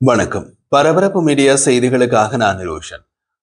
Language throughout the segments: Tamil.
வணக்கம். பரபரப்பு மீடியா செய்திகளுக்காக நான் நிரோஷன்.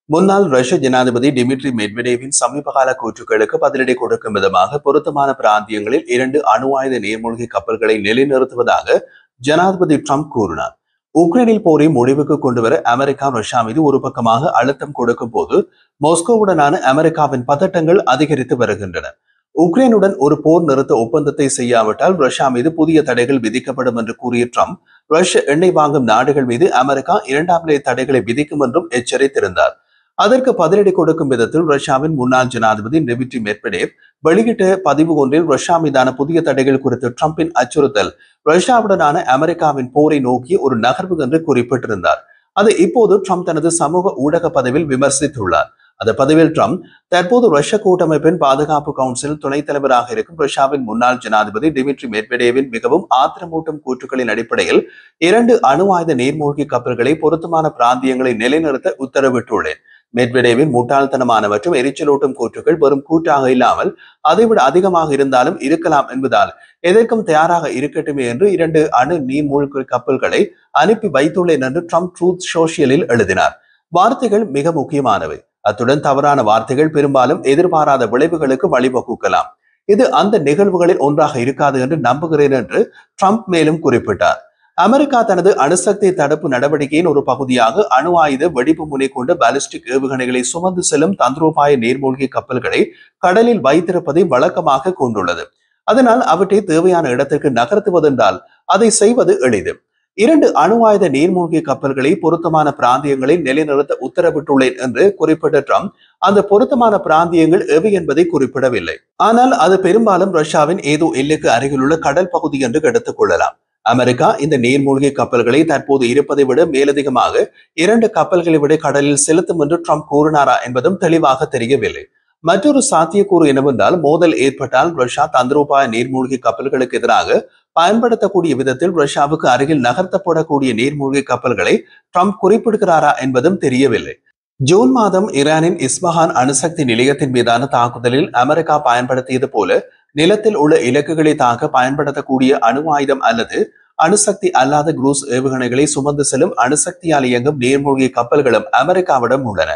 முன்னாள் ரஷ்ய ஜனாதிபதி டிமிட்ரி மெட்வெடேவின் சமீபகால கூற்றுக்களுக்கு பதிலடி கொடுக்கும் விதமாக பொருத்தமான பிராந்தியங்களில் 2 அணு ஆயுத நீர்மூழ்கி கப்பல்களை நிலைநிறுத்துவதாக ஜனாதிபதி ட்ரம்ப் கூறினார். உக்ரைனில் போரை முடிவுக்கு கொண்டுவர அமெரிக்கா ரஷ்யா மீது ஒரு பக்கமாக அழுத்தம் கொடுக்கும் போது மாஸ்கோவுடனான அமெரிக்காவின் பதட்டங்கள் அதிகரித்து வருகின்றன. உக்ரைனுடன் ஒரு போர் நிறுத்த ஒப்பந்தத்தை செய்யாவிட்டால் ரஷ்யா மீது புதிய தடைகள் விதிக்கப்படும் என்று கூறிய ட்ரம்ப், ரஷ்ய எண்ணெய் வாங்கும் நாடுகள் மீது அமெரிக்கா 2ஆம் நிலை தடைகளை விதிக்கும் என்றும் எச்சரித்திருந்தார். அதற்கு பதிலடி கொடுக்கும் விதத்தில் ரஷ்யாவின் முன்னாள் ஜனாதிபதி டிமிட்ரி மெட்வெடேவ் வெளியிட்ட பதிவு ஒன்றில் ரஷ்யா மீதான புதிய தடைகள் குறித்து ட்ரம்பின் அச்சுறுத்தல் ரஷ்யாவுடனான அமெரிக்காவின் போரை நோக்கிய ஒரு நகர்வு என்று குறிப்பிட்டிருந்தார். அதை இப்போது ட்ரம்ப் தனது சமூக ஊடக பதிவில் விமர்சித்துள்ளார். அந்த பதிவில் ட்ரம்ப், தற்போது ரஷ்ய கூட்டமைப்பின் பாதுகாப்பு கவுன்சில் துணைத் தலைவராக இருக்கும் ரஷ்யாவின் முன்னாள் ஜனாதிபதி டிமிட்ரி மெட்வெடேவின் மிகவும் ஆத்திரமூட்டும் கூற்றுக்களின் அடிப்படையில் 2 அணு ஆயுத நீர்மூழ்கி கப்பல்களை பொருத்தமான பிராந்தியங்களை நிலைநிறுத்த உத்தரவிட்டுள்ளேன். மெட்வெடேவின் முட்டாள்தனமான மற்றும் எரிச்சலூட்டும் கூற்றுக்கள் வெறும் கூற்றாக இல்லாமல் அதைவிட அதிகமாக இருந்தாலும் இருக்கலாம் என்பதால் எதற்கும் தயாராக இருக்கட்டுமே என்று 2 அணு நீர்மூழ்கி கப்பல்களை அனுப்பி வைத்துள்ளேன் என்று ட்ரம்ப் ட்ரூத் சோஷியலில் எழுதினார். வார்த்தைகள் மிக முக்கியமானவை. அத்துடன் தவறான வார்த்தைகள் பெரும்பாலும் எதிர்பாராத விளைவுகளுக்கு வழிவகுக்கலாம். இது அந்த நிகழ்வுகளில் ஒன்றாக இருக்காது என்று நம்புகிறேன் என்று ட்ரம்ப் மேலும் குறிப்பிட்டார். அமெரிக்கா தனது அணுசக்தி தடுப்பு நடவடிக்கையின் ஒரு பகுதியாக அணு ஆயுத வெடிப்பு முனை கொண்டு பாலிஸ்டிக் ஏவுகணைகளை சுமந்து செல்லும் தந்திரோபாய நீர்மூழ்கி கப்பல்களை கடலில் வைத்திருப்பதை வழக்கமாக கொண்டுள்ளது. அதனால் அவற்றை தேவையான இடத்திற்கு நகர்த்துவதென்றால் அதை செய்வது எளிது. 2 அணு ஆயுத நீர்மூழ்கி கப்பல்களை பொருத்தமான பிராந்தியங்களில் நிலைநிறுத்த உத்தரவிட்டுள்ளேன் என்று குறிப்பிட்ட ட்ரம்ப், அந்த பொருத்தமான பிராந்தியங்கள் எவை என்பதை குறிப்பிடவில்லை. ஆனால் அது பெரும்பாலும் ரஷ்யாவின் ஏதோ எல்லைக்கு அருகிலுள்ள கடல் பகுதி என்று எடுத்துக் கொள்ளலாம். அமெரிக்கா இந்த நீர்மூழ்கி கப்பல்களை தற்போது இருப்பதை விட மேலதிகமாக 2 கப்பல்களை விட கடலில் செலுத்தும் என்று ட்ரம்ப் கூறினாரா என்பதும் தெளிவாக தெரியவில்லை. மற்றொரு சாத்தியக்கூறு என்னவென்றால், மோதல் ஏற்பட்டால் ரஷ்யா தந்திரோபாய நீர்மூழ்கி கப்பல்களுக்கு எதிராக பயன்படுத்தக்கூடிய விதத்தில் ரஷ்யாவுக்கு அருகில் நகர்த்தப்படக்கூடிய நீர்மூழ்கி கப்பல்களை ட்ரம்ப் குறிப்பிடுகிறாரா என்பதும் தெரியவில்லை. ஜூன் மாதம் ஈரானின் இஸ்பஹான் அணுசக்தி நிலையத்தின் மீதான தாக்குதலில் அமெரிக்கா பயன்படுத்தியது போல நிலத்தில் உள்ள இலக்குகளை தாக்க பயன்படுத்தக்கூடிய அணு ஆயுதம் அல்லது அணுசக்தி அல்லாத குரூஸ் ஏவுகணைகளை சுமந்து செல்லும் அணுசக்தியால் இயங்கும் நீர்மூழ்கி கப்பல்களும் அமெரிக்காவிடம் உள்ளன.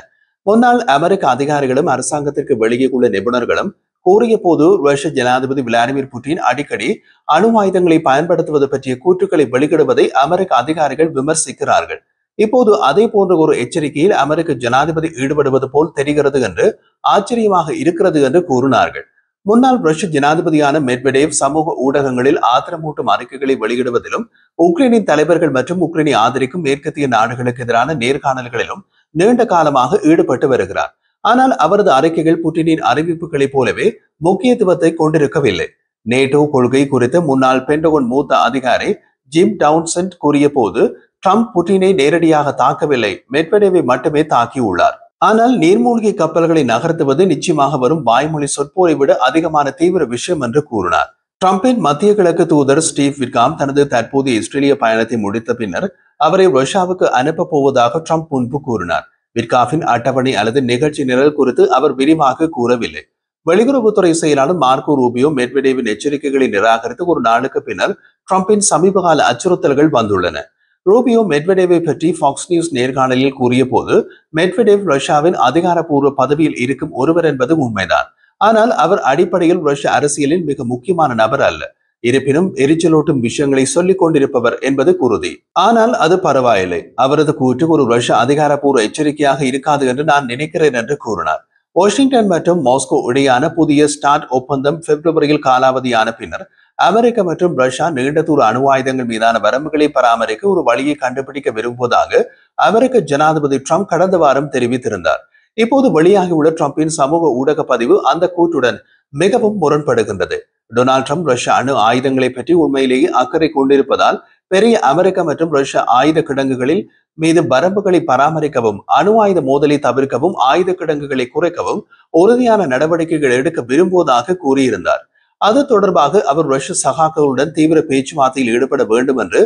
முன்னாள் அமெரிக்க அதிகாரிகளும் அரசாங்கத்திற்கு வெளியே உள்ள நிபுணர்களும் கூறிய போது ரஷ்ய ஜனாதிபதி விளாடிமிர் புட்டின் அடிக்கடி அணு ஆயுதங்களை பயன்படுத்துவது பற்றிய கூற்றுக்களை வெளியிடுவதை அமெரிக்க அதிகாரிகள் விமர்சிக்கிறார்கள். இப்போது அதே போன்ற ஒரு எச்சரிக்கையில் அமெரிக்க ஜனாதிபதி ஈடுபடுவது போல் தெரிகிறது என்று ஆச்சரியமாக இருக்கிறது என்று கூறினார்கள். முன்னாள் ரஷ்ய ஜனாதிபதியான மெட்வெடேவ் சமூக ஊடகங்களில் ஆத்திரமூட்டும் அறிக்கைகளை வெளியிடுவதிலும் உக்ரைனின் தலைவர்கள் மற்றும் உக்ரைனை ஆதரிக்கும் மேற்கத்திய நாடுகளுக்கு எதிரான நேர்காணல்களிலும் நீண்ட காலமாக ஈடுபட்டு வருகிறார். ஆனால் அவரது அறிக்கைகள் புட்டினின் அறிவிப்புகளைப் போலவே முக்கியத்துவத்தை கொண்டிருக்கவில்லை. நேட்டோ கொள்கை குறித்து முன்னாள் பென்டகன் மூத்த அதிகாரி ஜிம் டவுன்சென்ட் கூறிய போது, ட்ரம்ப் புட்டினை நேரடியாக தாக்கவில்லை, மெட்வெடேவை மட்டுமே தாக்கியுள்ளார். ஆனால் நீர்மூழ்கி கப்பல்களை நகர்த்துவது நிச்சயமாக வரும் வாய்மொழி சொற்போரை விட அதிகமான தீவிர விஷயம் என்று கூறினார். ட்ரம்பின் மத்திய கிழக்கு தூதர் ஸ்டீவ் விட்காம் தனது தற்போதைய இஸ்ரேலிய பயணத்தை முடித்த பின்னர் அவரை ரஷ்யாவுக்கு அனுப்ப போவதாக ட்ரம்ப் முன்பு கூறினார். விட்காஃபின் அட்டவணை அல்லது நிகழ்ச்சி நிரல் குறித்து அவர் விரிவாக கூறவில்லை. வெளியுறவுத்துறை செயலாளர் மார்க்கோ ரூபியோ மெட்வெடேவின் எச்சரிக்கைகளை நிராகரித்து ஒரு நாளுக்கு பின்னர் ட்ரம்பின் சமீபகால அச்சுறுத்தல்கள் வந்துள்ளன. ரூபியோ மெட்வெடேவை பற்றி ஃபாக்ஸ் நியூஸ் நேர்காணலில் கூறிய போது, மெட்வெடேவ் ரஷ்யாவின் அதிகாரப்பூர்வ பதவியில் இருக்கும் ஒருவர் என்பது உண்மைதான். ஆனால் அவர் அடிப்படையில் ரஷ்ய அரசியலில் மிக முக்கியமான நபர் அல்ல. இருப்பினும் எரிச்சலூட்டும் விஷயங்களை சொல்லிக் கொண்டிருப்பவர் என்பது உறுதி. ஆனால் அது பரவாயில்லை. அவரது கூற்று ஒரு ரஷ்ய அதிகாரப்பூர்வ எச்சரிக்கையாக இருக்காது என்று நான் நினைக்கிறேன் என்று கூறினார். வாஷிங்டன் மற்றும் மாஸ்கோ இடையான புதிய ஸ்டார்ட் ஒப்பந்தம் பிப்ரவரியில் காலாவதியான பின்னர் அமெரிக்கா மற்றும் ரஷ்யா நீண்ட தூர அணு ஆயுதங்கள் மீதான வரம்புகளை பராமரிக்க ஒரு வழியை கண்டுபிடிக்க விரும்புவதாக அமெரிக்க ஜனாதிபதி ட்ரம்ப் கடந்த வாரம் தெரிவித்திருந்தார். இப்போது வெளியாகியுள்ள ட்ரம்பின் சமூக ஊடக பதிவு அந்த கூற்றுடன் மிகவும் முரண்படுகின்றது. டொனால்ட் ட்ரம்ப் ரஷ்ய அணு ஆயுதங்களை பற்றி உண்மையிலேயே அக்கறை கொண்டிருப்பதால் பெரிய அமெரிக்க மற்றும் ரஷ்ய ஆயுத கிடங்குகளில் மீது வரம்புகளை பராமரிக்கவும், அணு ஆயுத மோதலை தவிர்க்கவும், ஆயுத கிடங்குகளை குறைக்கவும் உறுதியான நடவடிக்கைகள் எடுக்க விரும்புவதாக கூறியிருந்தார். அது தொடர்பாக அவர் ரஷ்ய சகாக்களுடன் தீவிர பேச்சுவார்த்தையில் ஈடுபட வேண்டும் என்று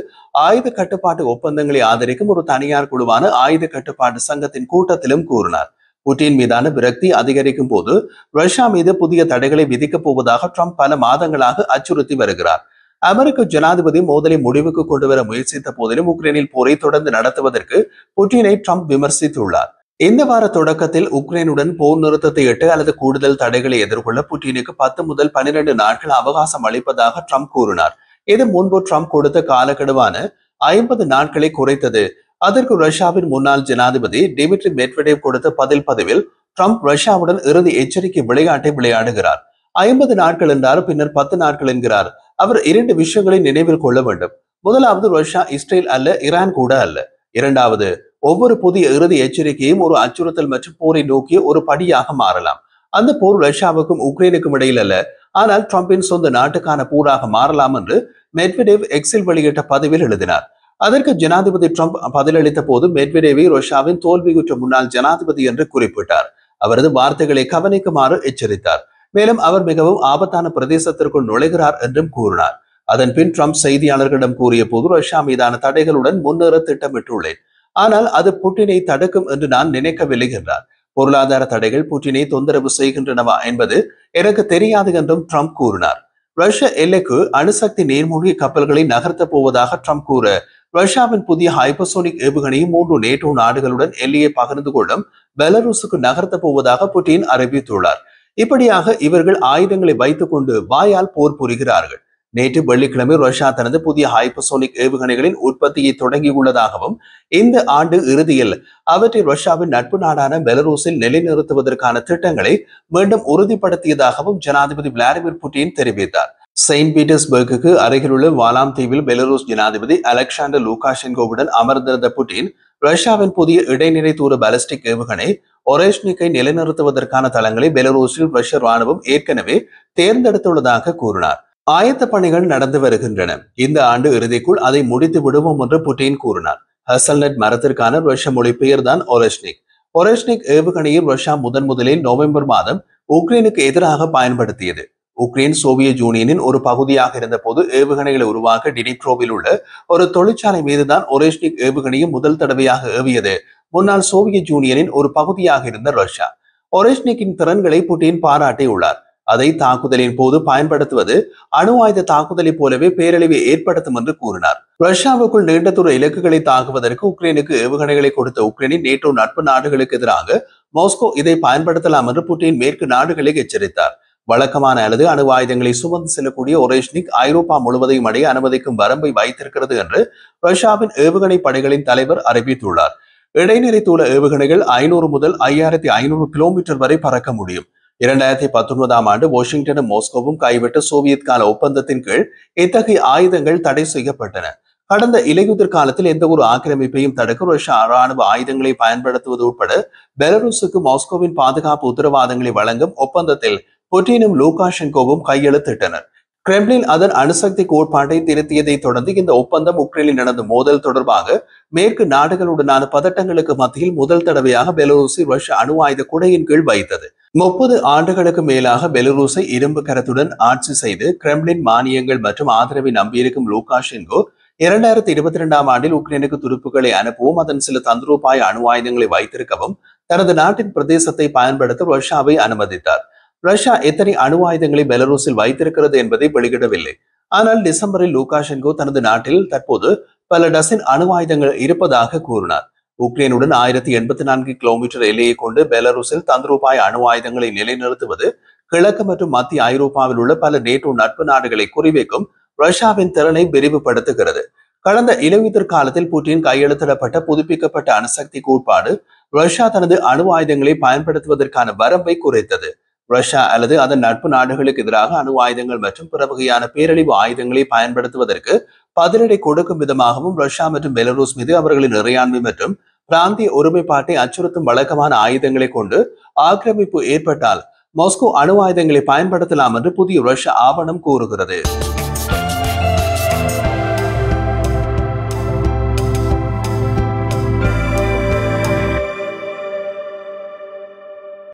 ஆயுத கட்டுப்பாட்டு ஒப்பந்தங்களை ஆதரிக்கும் ஒரு தனியார் குழுவான ஆயுத கட்டுப்பாட்டு சங்கத்தின் கூட்டத்திலும் கூறினார். புட்டின் மீதான விரக்தி அதிகரிக்கும் போது ரஷ்யா மீது புதிய தடைகளை விதிக்கப் போவதாக ட்ரம்ப் பல மாதங்களாக அச்சுறுத்தி வருகிறார். அமெரிக்க ஜனாதிபதி மோதலை முடிவுக்கு கொண்டுவர முயற்சித்த போதிலும் உக்ரைனில் போரை தொடர்ந்து நடத்துவதற்கு புட்டினை ட்ரம்ப் விமர்சித்துள்ளார். இந்த வார தொடக்கத்தில் உக்ரைனுடன் போர் நிறுத்தத்தை எட்டு அல்லது கூடுதல் தடைகளை எதிர்கொள்ள புட்டினுக்கு 10 முதல் 12 நாட்கள் அவகாசம் அளிப்பதாக ட்ரம்ப் கூறினார். இது முன்பு ட்ரம்ப் கொடுத்த காலக்கெடுவான 50 நாட்களை குறைத்தது. அதற்கு ரஷ்யாவின் முன்னாள் ஜனாதிபதி டிமிட்ரி மெட்வெடேவ் கொடுத்த பதிவில் ட்ரம்ப் ரஷ்யாவுடன் இறுதி எச்சரிக்கை விளையாட்டை விளையாடுகிறார். 50 நாட்கள் என்றார், பின்னர் 10 நாட்கள் என்கிறார். அவர் 2 விஷயங்களை நினைவில் கொள்ள வேண்டும். முதலாவது, ரஷ்யா இஸ்ரேல் அல்ல, ஈரான் கூட அல்ல. இரண்டாவது, ஒவ்வொரு புதிய இறுதி எச்சரிக்கையும் ஒரு அச்சுறுத்தல் மற்றும் போரை நோக்கிய ஒரு படியாக மாறலாம். அந்த போர் ரஷ்யாவுக்கும் உக்ரைனுக்கும் இடையில் அல்ல, ஆனால் ட்ரம்பின் சொந்த நாட்டுக்கான போராக மாறலாம் என்று மெட்வெடேவ் எக்ஸில் வெளியிட்ட பதிவில் எழுதினார். அதற்கு ஜனாதிபதி ட்ரம்ப் பதிலளித்த போது மெட்வெடேவை ரஷ்யாவின் தோல்வியுற்ற முன்னாள் ஜனாதிபதி என்று குறிப்பிட்டார். அவரது வார்த்தைகளை கவனிக்குமாறு எச்சரித்தார். மேலும் அவர் மிகவும் ஆபத்தான பிரதேசத்திற்குள் நுழைகிறார் என்றும் கூறினார். அதன் பின் ட்ரம்ப் செய்தியாளர்களிடம் கூறிய போது, ரஷ்யா மீதான தடைகளுடன் முன்னேற திட்டமிட்டுள்ளேன், ஆனால் அது புட்டினை தடுக்கும் என்று நான் நினைக்கவில்லை என்றார். பொருளாதார தடைகள் புட்டினை தொந்தரவு செய்கின்றனவா என்பது எனக்கு தெரியாது என்றும் ட்ரம்ப் கூறினார். ரஷ்ய எல்லைக்கு அணுசக்தி நீர்மூழ்கி கப்பல்களை நகர்த்தப் போவதாக ட்ரம்ப் கூற, ரஷ்யாவின் புதிய ஹைப்பர்சோனிக் ஏவுகணையை 3 நேட்டோ நாடுகளுடன் எல்லையை பகிர்ந்து கொள்ளும் பெலருஸுக்கு நகர்த்தப் போவதாக புட்டின் அறிவித்துள்ளார். இப்படியாக இவர்கள் ஆயுதங்களை வைத்துக் கொண்டு வாயால் போர் புரிகிறார்கள். நேற்று வெள்ளிக்கிழமை ரஷ்யா தனது புதிய ஹைப்பர்சோனிக் ஏவுகணைகளின் உற்பத்தியை தொடங்கியுள்ளதாகவும், இந்த ஆண்டு இறுதியில் அவற்றை ரஷ்யாவின் நட்பு நாடான பெலரூஸில் நிலைநிறுத்துவதற்கான திட்டங்களை மீண்டும் உறுதிப்படுத்தியதாகவும் ஜனாதிபதி விளாடிமிர் புட்டின் தெரிவித்தார். செயின்ட் பீட்டர்ஸ்பர்க்கு அருகிலுள்ள வாலாம் தீவில் பெலரூஸ் ஜனாதிபதி அலெக்சாண்டர் லூகாஷென்கோவுடன் அமர்ந்திருந்த புட்டின், ரஷ்யாவின் புதிய இடைநிலை தூர பாலிஸ்டிக் ஏவுகணை ஒரேஷ்னிக்கை நிலைநிறுத்துவதற்கான தளங்களை பெலரூஸில் ரஷ்ய ராணுவம் ஏற்கனவே தேர்ந்தெடுத்துள்ளதாக கூறினார். ஆயத்த பணிகள் நடந்து வருகின்றன. இந்த ஆண்டு இறுதிக்குள் அதை முடித்து விடுவோம் என்று புட்டின் கூறினார். ஹசல்நட் மரத்திற்கான ரஷ்ய மொழிபெயர் தான் ஒரேஷ்னிக். ஒரேஷ்னிக் ஏவுகணையை ரஷ்யா முதலில் நவம்பர் மாதம் உக்ரைனுக்கு எதிராக பயன்படுத்தியது. உக்ரைன் சோவியத் யூனியனின் ஒரு பகுதியாக இருந்த போது ஏவுகணைகளை உருவாக்க டினிப்ரோவில் உள்ள ஒரு தொழிற்சாலை மீதுதான் ஒரேஷ்னிக் ஏவுகணையை முதல் தடவையாக ஏவியது முன்னாள் சோவியத் யூனியனின் ஒரு பகுதியாக இருந்த ரஷ்யா. ஒரேஷ்னிக்கின் திறன்களை புட்டின் பாராட்டியுள்ளார். அதை தாக்குதலின் போது பயன்படுத்துவது அணு ஆயுத தாக்குதலை போலவே பேரழிவை ஏற்படுத்தும் என்று கூறினார். ரஷ்யாவுக்குள் நீண்ட தூர இலக்குகளை தாக்குவதற்கு உக்ரைனுக்கு ஏவுகணைகளை கொடுத்த உக்ரைனின் நேட்டோ நட்பு நாடுகளுக்கு எதிராக மாஸ்கோ இதை பயன்படுத்தலாம் என்று புட்டின் மேற்கு நாடுகளை எச்சரித்தார். வழக்கமான அல்லது அணு ஆயுதங்களை சுமந்து செல்லக்கூடிய ஒரேஷ்னிக் ஐரோப்பா முழுவதையும் அடைய அனுமதிக்கும் வரம்பை வைத்திருக்கிறது என்று ரஷ்யாவின் ஏவுகணை படைகளின் தலைவர் அறிவித்துள்ளார். இடைநிலை தூர ஏவுகணைகள் 500 முதல் 5500 கிலோமீட்டர் வரை பறக்க முடியும். 2019ஆம் ஆண்டு வாஷிங்டனும் மாஸ்கோவும் கைவிட்ட சோவியத் கால ஒப்பந்தத்தின் கீழ் இத்தகைய ஆயுதங்கள் தடை செய்யப்பட்டன. கடந்த இலையுதிர் காலத்தில் எந்த ஒரு ஆக்கிரமிப்பையும் தடுக்க ரஷ்யா ராணுவ ஆயுதங்களை பயன்படுத்துவது உட்பட பெலருஸுக்கு மாஸ்கோவின் பாதுகாப்பு உத்தரவாதங்களை வழங்கும் ஒப்பந்தத்தில் புட்டினும் லூகாஷென்கோவும் கையெழுத்திட்டனர். கிரெம்ளின் அதன் அணுசக்தி கோட்பாட்டை திருத்தியதை தொடர்ந்து இந்த ஒப்பந்தம் உக்ரைனில் நடந்த மோதல் தொடர்பாக மேற்கு நாடுகளுடனான பதட்டங்களுக்கு மத்தியில் முதல் தடவையாக பெலருஸை ரஷ்ய அணு ஆயுத குடையின் கீழ் வைத்தது. 30 ஆண்டுகளுக்கு மேலாக பெலருஸை இரும்பு கரத்துடன் ஆட்சி செய்து கிரெம்ளின் மானியங்கள் மற்றும் ஆதரவை நம்பியிருக்கும் லூகாஷென்கோ 2022ஆம் ஆண்டில் உக்ரைனுக்கு துருப்புகளை அனுப்பவும் அதன் சில தந்திரோபாய அணு ஆயுதங்களை வைத்திருக்கவும் தனது நாட்டின் பிரதேசத்தை பயன்படுத்த ரஷ்யாவை அனுமதித்தார். ரஷ்யா எத்தனை அணு ஆயுதங்களை பெலருஸில் வைத்திருக்கிறது என்பதை வெளியிடவில்லை. ஆனால் டிசம்பரில் லூகாஷென்கோ தனது நாட்டில் தற்போது பல டசன் அணு ஆயுதங்கள் இருப்பதாக கூறினார். உக்ரைனுடன் 1084 கிலோமீட்டர் எல்லையை கொண்டு பெலருஸில் தந்திரோபாய அணு ஆயுதங்களை நிலைநிறுத்துவது கிழக்கு மற்றும் மத்திய ஐரோப்பாவில் உள்ள பல நேட்டோ நட்பு நாடுகளை குறிவைக்கும் ரஷ்யாவின் திறனை விரிவுபடுத்துகிறது. கடந்த இலையுதிர் காலத்தில் புட்டின் கையெழுத்திடப்பட்ட புதுப்பிக்கப்பட்ட அணுசக்தி கோட்பாடு ரஷ்யா தனது அணு ஆயுதங்களை பயன்படுத்துவதற்கான வரம்பை குறைத்தது. ரஷ்யா அல்லது அதன் நட்பு நாடுகளுக்கு எதிராக அணு ஆயுதங்கள் மற்றும் பிற வகையான பேரழிவு ஆயுதங்களை பயன்படுத்துவதற்கு பதிலடி கொடுக்கும் விதமாகவும் ரஷ்யா மற்றும் பெலருஸ் மீது அவர்களின் இறையாண்மை மற்றும் பிராந்திய ஒருமைப்பாட்டை அச்சுறுத்தும் வழக்கமான ஆயுதங்களை கொண்டு ஆக்கிரமிப்பு ஏற்பட்டால் மாஸ்கோ அணு ஆயுதங்களை பயன்படுத்தலாம் என்று புதிய ரஷ்ய ஆவணம் கூறுகிறது.